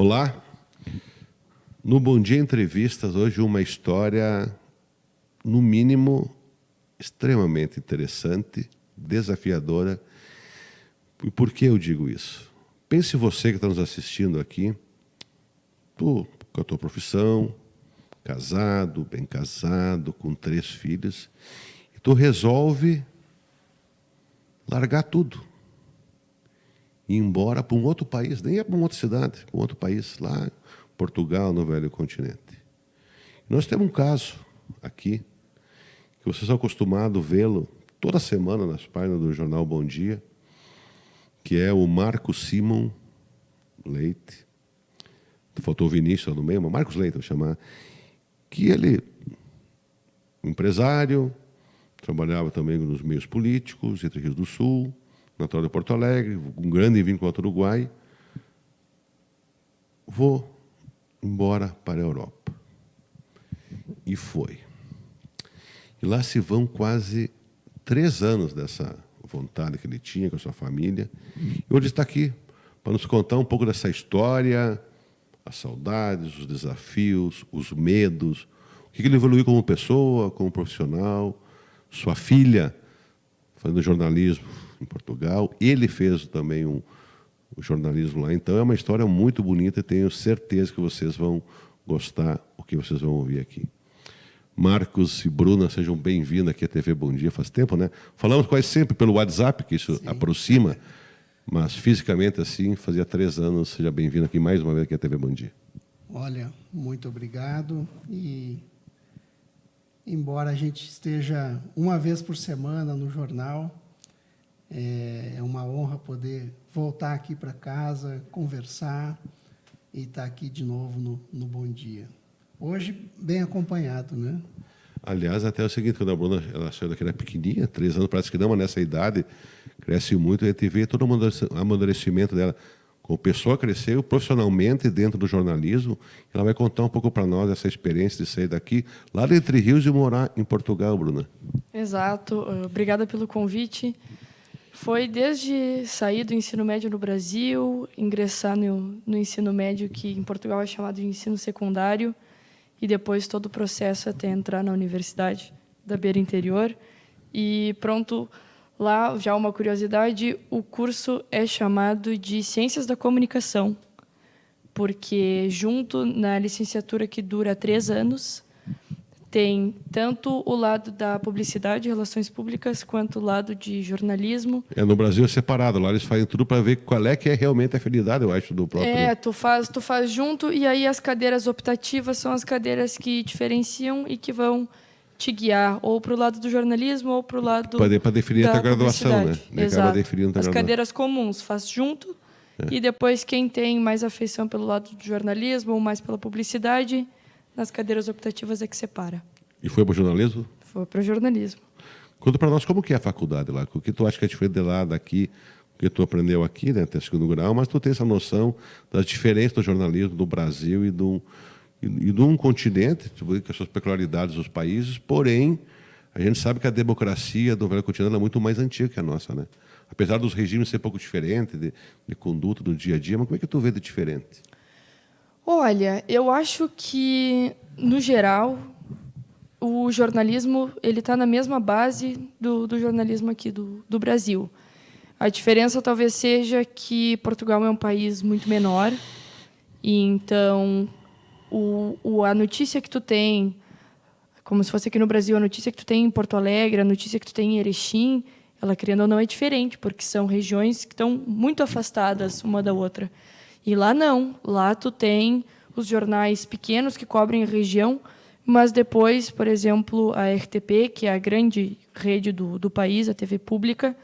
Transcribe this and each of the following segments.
Olá, no Bom Dia Entrevistas, hoje uma história, no mínimo, extremamente interessante, desafiadora. E por que eu digo isso? Pense você que está nos assistindo aqui, tu, com a tua profissão, casado, bem casado, com 3 filhos, e tu resolve largar tudo. Ir embora para um outro país, nem é para uma outra cidade, para um outro país, lá em Portugal, no velho continente. Nós temos um caso aqui, que vocês são acostumados a vê-lo toda semana nas páginas do jornal Bom Dia, que é o Marcos Simon Leite. Faltou o Vinícius no meio, mas Marcos Leite, eu vou chamar. Que ele, empresário, trabalhava também nos meios políticos, entre Rio do Sul, natural de Porto Alegre, um grande vínculo com o Uruguai. Vou embora para a Europa. E foi. E lá se vão quase 3 anos dessa vontade que ele tinha com a sua família. E hoje está aqui para nos contar um pouco dessa história, as saudades, os desafios, os medos, o que ele evoluiu como pessoa, como profissional, sua filha fazendo jornalismo em Portugal, ele fez também o jornalismo lá. Então é uma história muito bonita e tenho certeza que vocês vão gostar do que vocês vão ouvir aqui. Marcos e Bruna, sejam bem-vindos aqui à TV Bom Dia. Faz tempo, né? Falamos quase sempre pelo WhatsApp, que isso aproxima, mas fisicamente assim, fazia 3 anos. Seja bem-vindo aqui mais uma vez aqui à TV Bom Dia. Olha, muito obrigado. E embora a gente esteja uma vez por semana no jornal, é uma honra poder voltar aqui para casa, conversar e estar aqui de novo no Bom Dia. Hoje, bem acompanhado, né? Aliás, até é o seguinte, quando a Bruna ela saiu daqui, era pequenininha, 3 anos, parece que não, mas nessa idade cresce muito, a gente vê todo o amadurecimento dela. Como pessoa cresceu profissionalmente dentro do jornalismo, ela vai contar um pouco para nós essa experiência de sair daqui, lá de Entre Rios, e morar em Portugal, Bruna. Exato, obrigada pelo convite. Foi desde sair do ensino médio no Brasil, ingressar no ensino médio, que em Portugal é chamado de ensino secundário, e depois todo o processo até entrar na Universidade da Beira Interior. E pronto, lá, já uma curiosidade, o curso é chamado de Ciências da Comunicação, porque junto na licenciatura, que dura 3 anos, tem tanto o lado da publicidade, relações públicas, quanto o lado de jornalismo. No Brasil é separado, lá eles fazem tudo para ver qual é que é realmente a afinidade, eu acho, do próprio... Tu faz junto, e aí as cadeiras optativas são as cadeiras que diferenciam e que vão te guiar ou para o lado do jornalismo ou para o lado para definir a tua graduação, né? Exato. As cadeiras comuns faz junto, e depois quem tem mais afeição pelo lado do jornalismo ou mais pela publicidade, nas cadeiras optativas é que separa. E foi para o jornalismo? Foi para o jornalismo. Conta para nós como que é a faculdade lá, o que tu acha que é diferente de lá, daqui, o que tu aprendeu aqui, né, até 2º grau, mas tu tem essa noção das diferenças do jornalismo do Brasil e de um continente, com as suas peculiaridades dos países, porém, a gente sabe que a democracia do velho continente é muito mais antiga que a nossa, né? Apesar dos regimes ser um pouco diferentes, de conduta do dia a dia, mas como é que tu vê de diferente? Olha, eu acho que, no geral, o jornalismo ele está na mesma base do jornalismo aqui do Brasil. A diferença talvez seja que Portugal é um país muito menor, e então a notícia que tu tem, como se fosse aqui no Brasil, a notícia que tu tem em Porto Alegre, a notícia que tu tem em Erechim, ela, querendo ou não, é diferente, porque são regiões que estão muito afastadas uma da outra. E lá não. Lá tu tem os jornais pequenos que cobrem a região, mas depois, por exemplo, a RTP, que é a grande rede do país, a TV pública,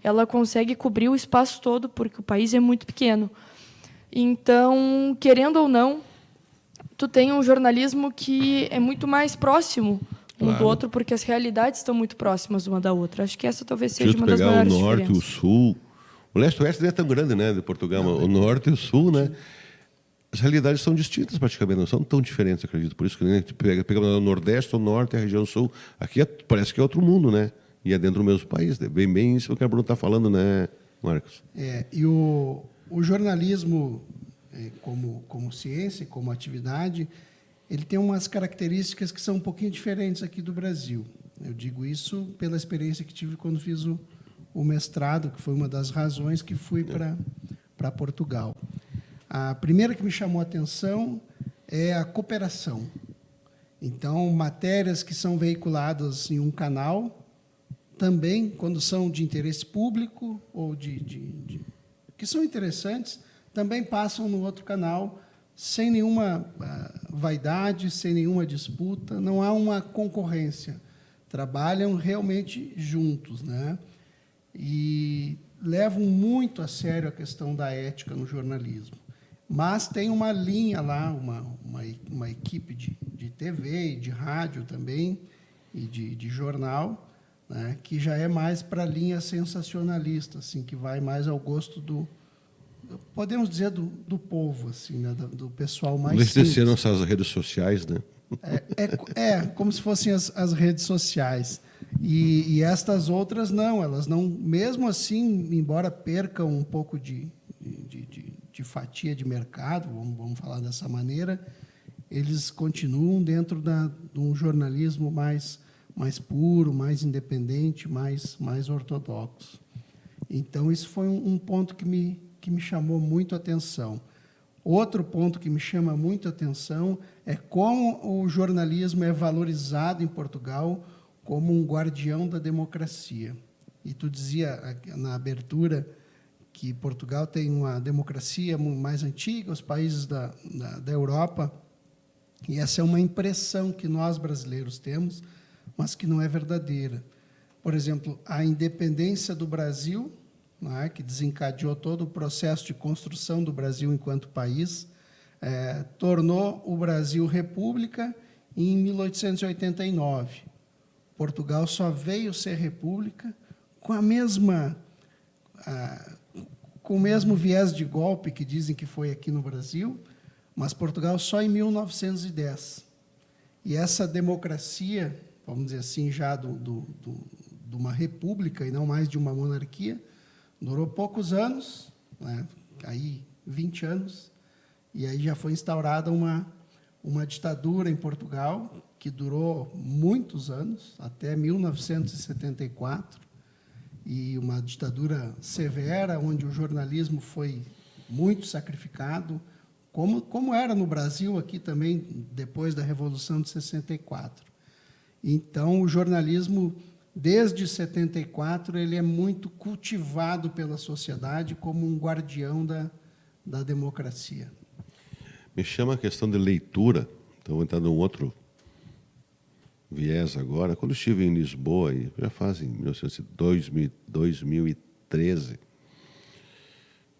ela consegue cobrir o espaço todo, porque o país é muito pequeno. Então, querendo ou não, tu tem um jornalismo que é muito mais próximo um do outro, porque as realidades estão muito próximas uma da outra. Acho que essa talvez seja uma das maiores diferenças. O norte, o sul... O leste-oeste não é tão grande, né, de Portugal, mas o norte e o sul, né? As realidades são distintas praticamente, não são tão diferentes, acredito. Por isso que a gente pega o nordeste, o norte, a região sul. Aqui parece que é outro mundo, né? E é dentro do mesmo país. Bem isso que a Bruna está falando, né, Marcos? E o jornalismo como ciência, como atividade, ele tem umas características que são um pouquinho diferentes aqui do Brasil. Eu digo isso pela experiência que tive quando fiz o mestrado, que foi uma das razões que fui para Portugal. A primeira que me chamou a atenção é a cooperação. Então, matérias que são veiculadas em um canal, também, quando são de interesse público ou que são interessantes, também passam no outro canal, sem nenhuma vaidade, sem nenhuma disputa, não há uma concorrência. Trabalham realmente juntos, né? E levam muito a sério a questão da ética no jornalismo. Mas tem uma linha lá, uma equipe de TV e de rádio também, e de jornal, né, que já é mais para a linha sensacionalista, assim, que vai mais ao gosto podemos dizer, do povo, assim, né, do pessoal mais simples. Esqueceram essas redes sociais, né? Como se fossem as redes sociais. E estas outras não, elas não, mesmo assim, embora percam um pouco de fatia de mercado, vamos falar dessa maneira, eles continuam dentro de um jornalismo mais puro, mais independente, mais ortodoxo. Então, isso foi um ponto que me chamou muito a atenção. Outro ponto que me chama muito a atenção é como o jornalismo é valorizado em Portugal como um guardião da democracia. E tu dizia na abertura que Portugal tem uma democracia mais antiga, os países da Europa, e essa é uma impressão que nós brasileiros temos, mas que não é verdadeira. Por exemplo, a independência do Brasil, né, que desencadeou todo o processo de construção do Brasil enquanto país, tornou o Brasil república em 1889. Portugal só veio ser república com com o mesmo viés de golpe que dizem que foi aqui no Brasil, mas Portugal só em 1910. E essa democracia, vamos dizer assim, já de uma república e não mais de uma monarquia, durou poucos anos, né? Aí 20 anos, e aí já foi instaurada uma ditadura em Portugal, que durou muitos anos, até 1974, e uma ditadura severa, onde o jornalismo foi muito sacrificado, como era no Brasil aqui também, depois da Revolução de 64. Então, o jornalismo, desde 74, ele é muito cultivado pela sociedade como um guardião da democracia. Me chama a questão de leitura, então vou entrar num outro viés agora. Quando eu estive em Lisboa, já faz em 2013,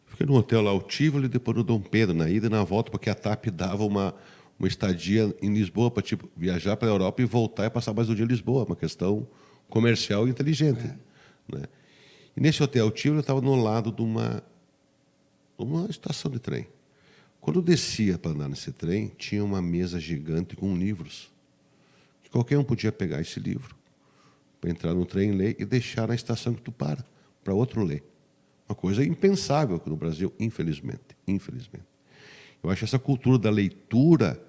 fiquei num hotel lá, o Tivoli, depois no Dom Pedro, na ida e na volta, porque a TAP dava uma estadia em Lisboa para viajar para a Europa e voltar e passar mais um dia em Lisboa, uma questão comercial e inteligente. Né? E nesse hotel Tivoli eu estava no lado de uma estação de trem. Quando eu descia para andar nesse trem, tinha uma mesa gigante com livros. Que qualquer um podia pegar esse livro, para entrar no trem, ler e deixar na estação que tu para outro ler. Uma coisa impensável aqui no Brasil, infelizmente. Eu acho essa cultura da leitura,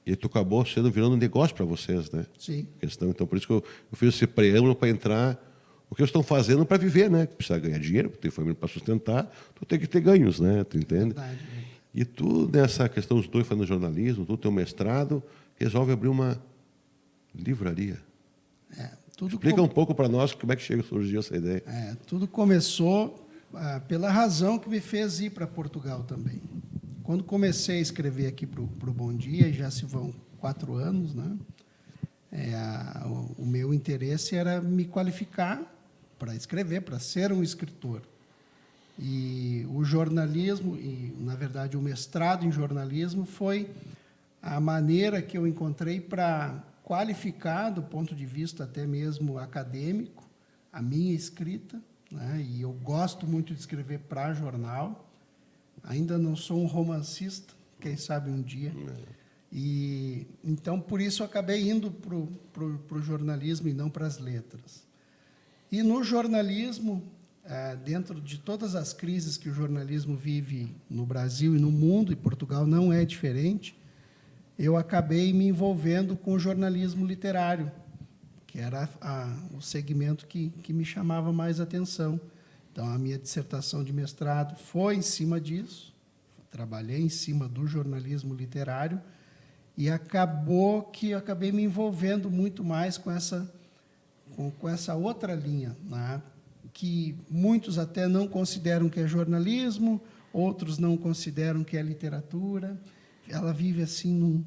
e tu acabou virando um negócio para vocês, né? Sim. Questão, então, por isso que eu fiz esse preâmbulo para entrar o que eles estão fazendo para viver, né? Precisa ganhar dinheiro, tem família para sustentar, tu tem que ter ganhos, né? Tu entende? Verdade. E tu, nessa questão, os dois fazendo jornalismo, tu teu mestrado, resolve abrir uma livraria. Explica um pouco para nós como é que surgiu essa ideia. Tudo começou pela razão que me fez ir para Portugal também. Quando comecei a escrever aqui para o Bom Dia, já se vão 4 anos, né? O meu interesse era me qualificar para escrever, para ser um escritor. E o jornalismo, e na verdade o mestrado em jornalismo, foi a maneira que eu encontrei para qualificar, do ponto de vista até mesmo acadêmico, a minha escrita, né? E eu gosto muito de escrever para jornal. Ainda não sou um romancista, quem sabe um dia. E então, por isso, eu acabei indo para o jornalismo e não para as letras. E no jornalismo, dentro de todas as crises que o jornalismo vive no Brasil e no mundo, e Portugal não é diferente, eu acabei me envolvendo com o jornalismo literário, que era o segmento que me chamava mais atenção. Então, a minha dissertação de mestrado foi em cima disso, trabalhei em cima do jornalismo literário, e acabou que eu acabei me envolvendo muito mais com essa outra linha, né? Que muitos até não consideram que é jornalismo, outros não consideram que é literatura. Ela vive assim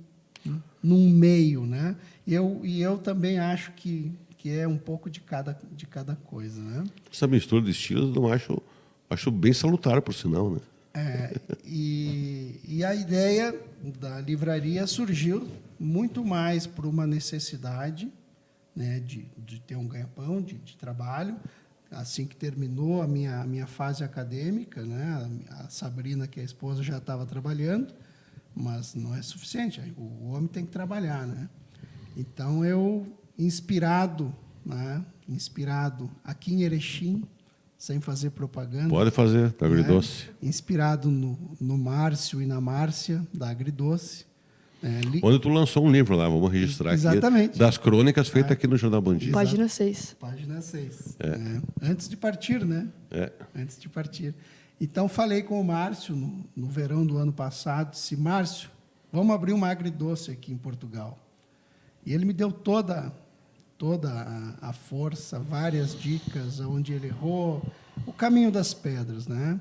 num meio, né? Eu também acho que é um pouco de cada coisa, né? Essa mistura de estilos eu acho bem salutar, por sinal, né? E a ideia da livraria surgiu muito mais por uma necessidade, né, de ter um ganha-pão, de trabalho. Assim que terminou a minha fase acadêmica, né, a Sabrina, que é a esposa, já estava trabalhando, mas não é suficiente, o homem tem que trabalhar, né? Então, eu, inspirado aqui em Erechim, sem fazer propaganda. Pode fazer, da Agridoce. Inspirado no Márcio e na Márcia, da Agridoce. Onde tu lançou um livro lá, vamos registrar Exatamente. aqui, das crônicas feitas aqui no Jornal Bom Dia. Página 6. Página 6. Antes de partir, né? Antes de partir. Então, falei com o Márcio no verão do ano passado, disse, Márcio, vamos abrir uma Agridoce aqui em Portugal. E ele me deu toda a força, várias dicas, onde ele errou, o caminho das pedras, né?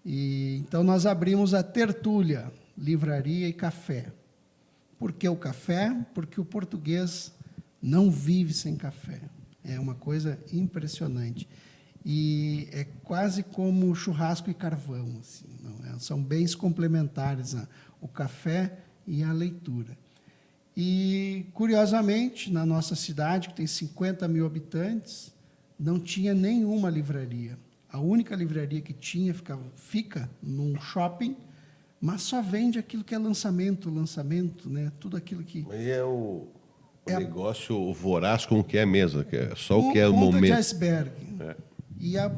E então nós abrimos a Tertúlia, livraria e café. Por que o café? Porque o português não vive sem café. É uma coisa impressionante. E é quase como churrasco e carvão, assim, não é? São bens complementares, o café e a leitura. E, curiosamente, na nossa cidade, que tem 50 mil habitantes, não tinha nenhuma livraria. A única livraria que tinha fica num shopping, mas só vende aquilo que é lançamento, né? Tudo aquilo que... Aí é o negócio voraz com o que é mesmo, que é só o que é o ponta momento. De iceberg.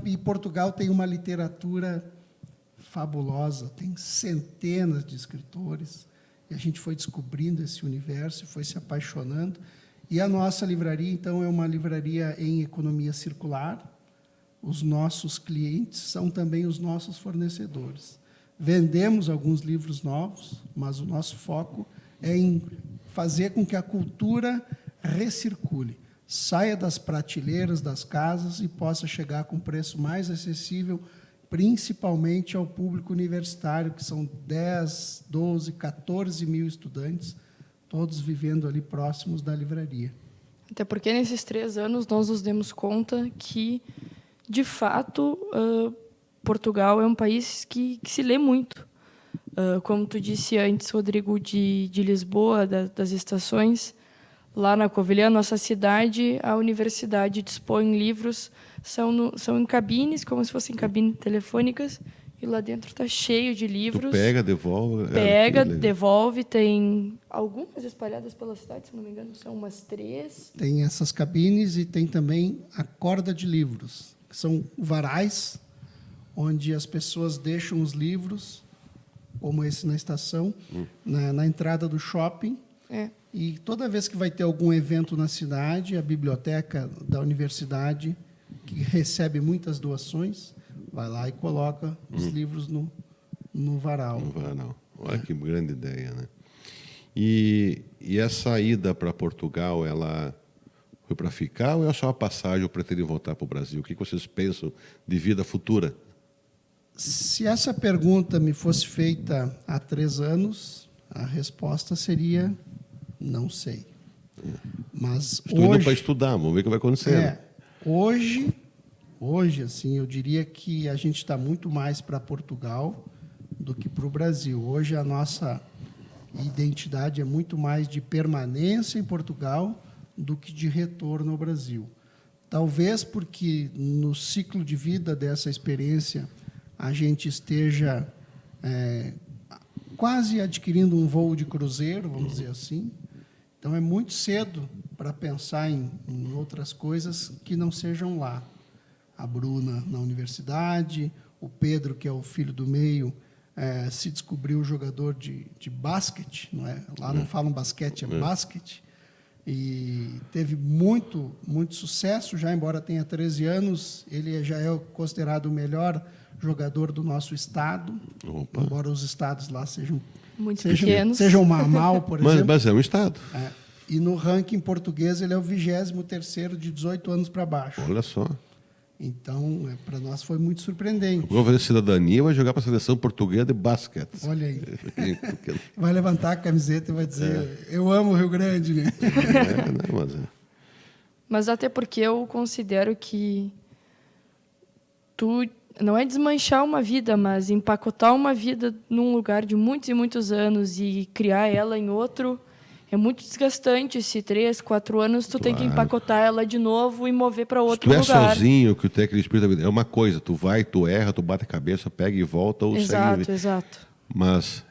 E Portugal tem uma literatura fabulosa, tem centenas de escritores. E a gente foi descobrindo esse universo, foi se apaixonando. E a nossa livraria, então, é uma livraria em economia circular. Os nossos clientes são também os nossos fornecedores. Vendemos alguns livros novos, mas o nosso foco é em fazer com que a cultura recircule, saia das prateleiras das casas e possa chegar com preço mais acessível, principalmente ao público universitário, que são 10, 12, 14 mil estudantes, todos vivendo ali próximos da livraria. Até porque, nesses 3 anos, nós nos demos conta que, de fato, Portugal é um país que se lê muito. Como tu disse antes, Rodrigo, de Lisboa, das estações, lá na Covilhã, nossa cidade, a universidade dispõe livros, são em cabines, como se fossem cabines telefônicas, e lá dentro está cheio de livros. Tu pega, devolve. Devolve, tem algumas espalhadas pela cidade, se não me engano, são umas 3. Tem essas cabines e tem também a corda de livros, que são varais, onde as pessoas deixam os livros, como esse na estação, na entrada do shopping. E toda vez que vai ter algum evento na cidade, a biblioteca da universidade, que recebe muitas doações, vai lá e coloca os livros no varal. No varal. Olha que grande ideia, né? E essa ida para Portugal, ela foi para ficar ou é só uma passagem ou pretende voltar para o Brasil? O que vocês pensam de vida futura? Se essa pergunta me fosse feita há 3 anos, a resposta seria não sei. Mas estou indo para estudar, vamos ver o que vai acontecer. Hoje, assim, eu diria que a gente está muito mais para Portugal do que para o Brasil. Hoje a nossa identidade é muito mais de permanência em Portugal do que de retorno ao Brasil. Talvez porque no ciclo de vida dessa experiência a gente esteja quase adquirindo um voo de cruzeiro, vamos dizer assim. Então, é muito cedo para pensar em outras coisas que não sejam lá. a Bruna na universidade, o Pedro, que é o filho do meio, se descobriu jogador de basquete, não é? Lá não falam basquete, é basquete, e teve muito sucesso, já embora tenha 13 anos, ele já é considerado o melhor jogador do nosso estado, embora os estados lá sejam pequenos. Sejam Mau, por exemplo. Mas é um estado. E no ranking português ele é o 23º de 18 anos para baixo. Olha só. Então, para nós foi muito surpreendente. Vou fazer cidadania e vai jogar para a seleção portuguesa de basquete. Olha aí. Vai levantar a camiseta e vai dizer, eu amo o Rio Grande, né? Mas até porque eu considero que tu não é desmanchar uma vida, mas empacotar uma vida num lugar de muitos e muitos anos e criar ela em outro é muito desgastante. Se 3, 4 anos tu tem que empacotar ela de novo e mover para outro lugar. Se tu é sozinho, que tu tem aquele espírito da vida, é uma coisa, tu vai, tu erra, tu bate a cabeça, pega e volta ou segue. Exato. Mas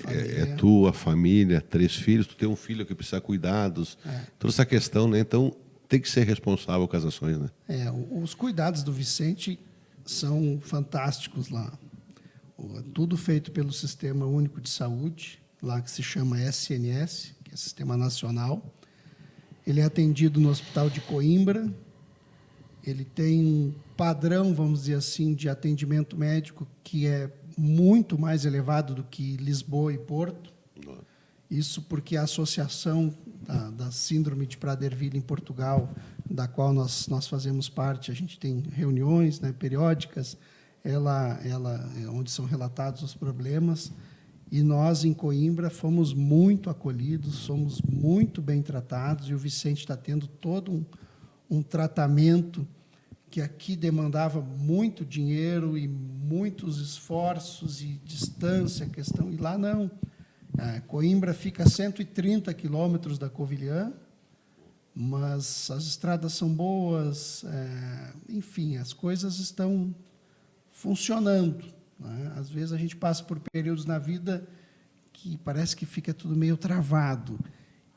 é tua família, 3 filhos, tu tem um filho que precisa de cuidados, toda essa questão, né? Então tem que ser responsável com as ações, né? Os cuidados do Vicente são fantásticos lá. Tudo feito pelo Sistema Único de Saúde, lá que se chama SNS, que é Sistema Nacional. Ele é atendido no Hospital de Coimbra. Ele tem um padrão, vamos dizer assim, de atendimento médico que é muito mais elevado do que Lisboa e Porto. Isso porque a associação da Síndrome de Prader-Willi em Portugal, da qual nós fazemos parte, a gente tem reuniões, né, periódicas, onde são relatados os problemas. E nós, em Coimbra, fomos muito acolhidos, somos muito bem tratados, e o Vicente está tendo todo um tratamento que aqui demandava muito dinheiro e muitos esforços e distância, e lá não. Coimbra fica a 130 quilômetros da Covilhã, mas as estradas são boas, enfim, as coisas estão funcionando. Às vezes a gente passa por períodos na vida que parece que fica tudo meio travado.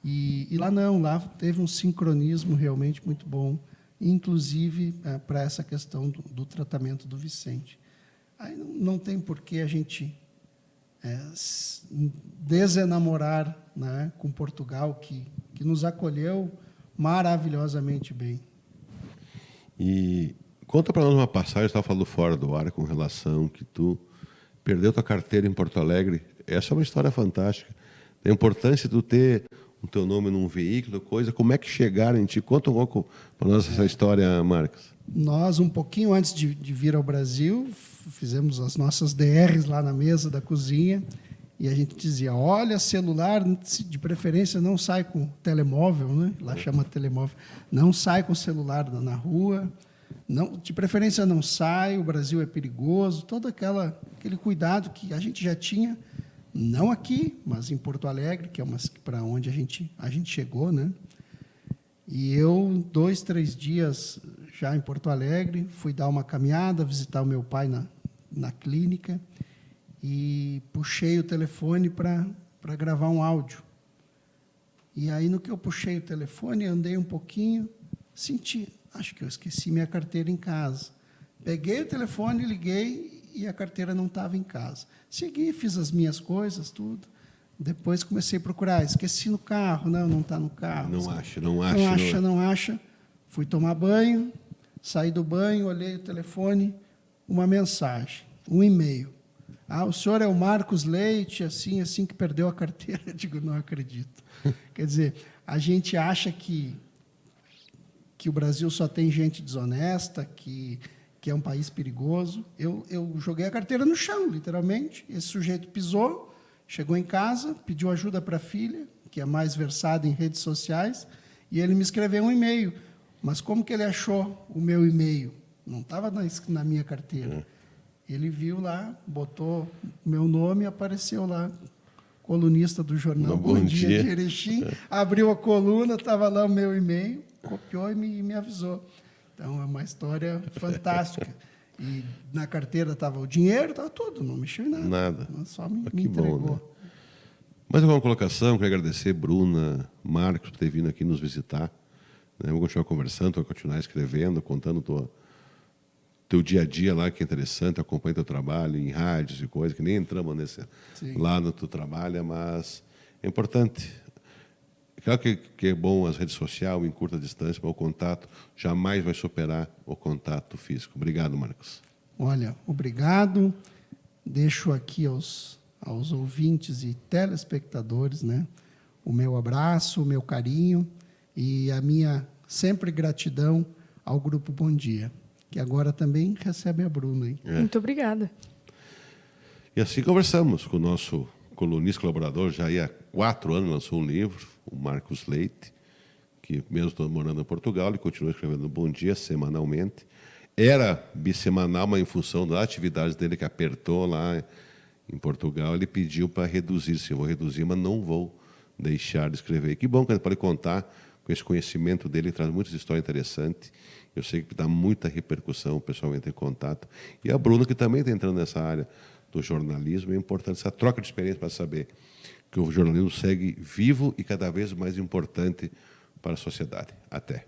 E lá não, lá teve um sincronismo realmente muito bom, inclusive para essa questão do tratamento do Vicente. Aí não tem por que a gente desenamorar, né, com Portugal, que nos acolheu maravilhosamente bem. E conta para nós uma passagem, você estava falando fora do ar com relação que tu perdeu tua carteira em Porto Alegre. Essa é uma história fantástica. A importância de tu ter o teu nome num veículo, coisa. Como é que chegaram em ti? Conta um pouco para nós essa história, Marcos. Nós, um pouquinho antes de vir ao Brasil, fizemos as nossas DRs lá na mesa da cozinha e a gente dizia, olha, celular, de preferência, não sai com telemóvel, né? Lá chama telemóvel. Não sai com celular na rua. Não, de preferência não sai, o Brasil é perigoso, todo aquele cuidado que a gente já tinha, não aqui, mas em Porto Alegre, que é para onde a gente chegou, né? E eu, 2, 3 dias já em Porto Alegre, fui dar uma caminhada, visitar o meu pai na clínica e puxei o telefone para gravar um áudio. E aí, no que eu puxei o telefone, andei um pouquinho, senti... Acho que eu esqueci minha carteira em casa. Peguei o telefone, liguei e a carteira não estava em casa. Segui, fiz as minhas coisas, tudo. Depois comecei a procurar. Esqueci no carro. Não está no carro. Não acha. Fui tomar banho, saí do banho, olhei o telefone, uma mensagem, um e-mail. O senhor é o Marcos Leite, assim que perdeu a carteira. Eu digo, não acredito. Quer dizer, a gente acha que o Brasil só tem gente desonesta, que é um país perigoso. Eu joguei a carteira no chão, literalmente. Esse sujeito pisou, chegou em casa, pediu ajuda para a filha, que é mais versada em redes sociais, e ele me escreveu um e-mail. Mas como que ele achou o meu e-mail? Não estava na minha carteira. Ele viu lá, botou o meu nome e apareceu lá, colunista do jornal Bom Dia de Erechim, abriu a coluna, estava lá o meu e-mail, copiou e me avisou. Então, é uma história fantástica. E na carteira estava o dinheiro, estava tudo, não mexeu em nada. Só me entregou. Bom, né? Mais alguma colocação? Quero agradecer, Bruna, Marcos, por ter vindo aqui nos visitar. Vamos continuar conversando, vamos continuar escrevendo, contando teu dia a dia lá, que é interessante, acompanha teu trabalho em rádios e coisas, que nem entramos lá no teu trabalho, mas é importante. Claro que é bom as redes sociais em curta distância, mas o contato jamais vai superar o contato físico. Obrigado, Marcos. Olha, obrigado. Deixo aqui aos ouvintes e telespectadores, né, o meu abraço, o meu carinho e a minha sempre gratidão ao Grupo Bom Dia, que agora também recebe a Bruna. Hein? Muito obrigada. E assim conversamos com o nosso colunista colaborador, já há 4 anos lançou um livro, o Marcos Leite, que mesmo morando em Portugal, ele continua escrevendo Bom Dia semanalmente. Era bissemanal, mas em função das atividades dele que apertou lá em Portugal, ele pediu para reduzir. Se eu vou reduzir, mas não vou deixar de escrever. Que bom que ele pode contar com esse conhecimento dele, que traz muitas histórias interessantes. Eu sei que dá muita repercussão, o pessoal entra em contato. E a Bruna, que também está entrando nessa área do jornalismo, é importante essa troca de experiência para saber que o jornalismo segue vivo e cada vez mais importante para a sociedade. Até.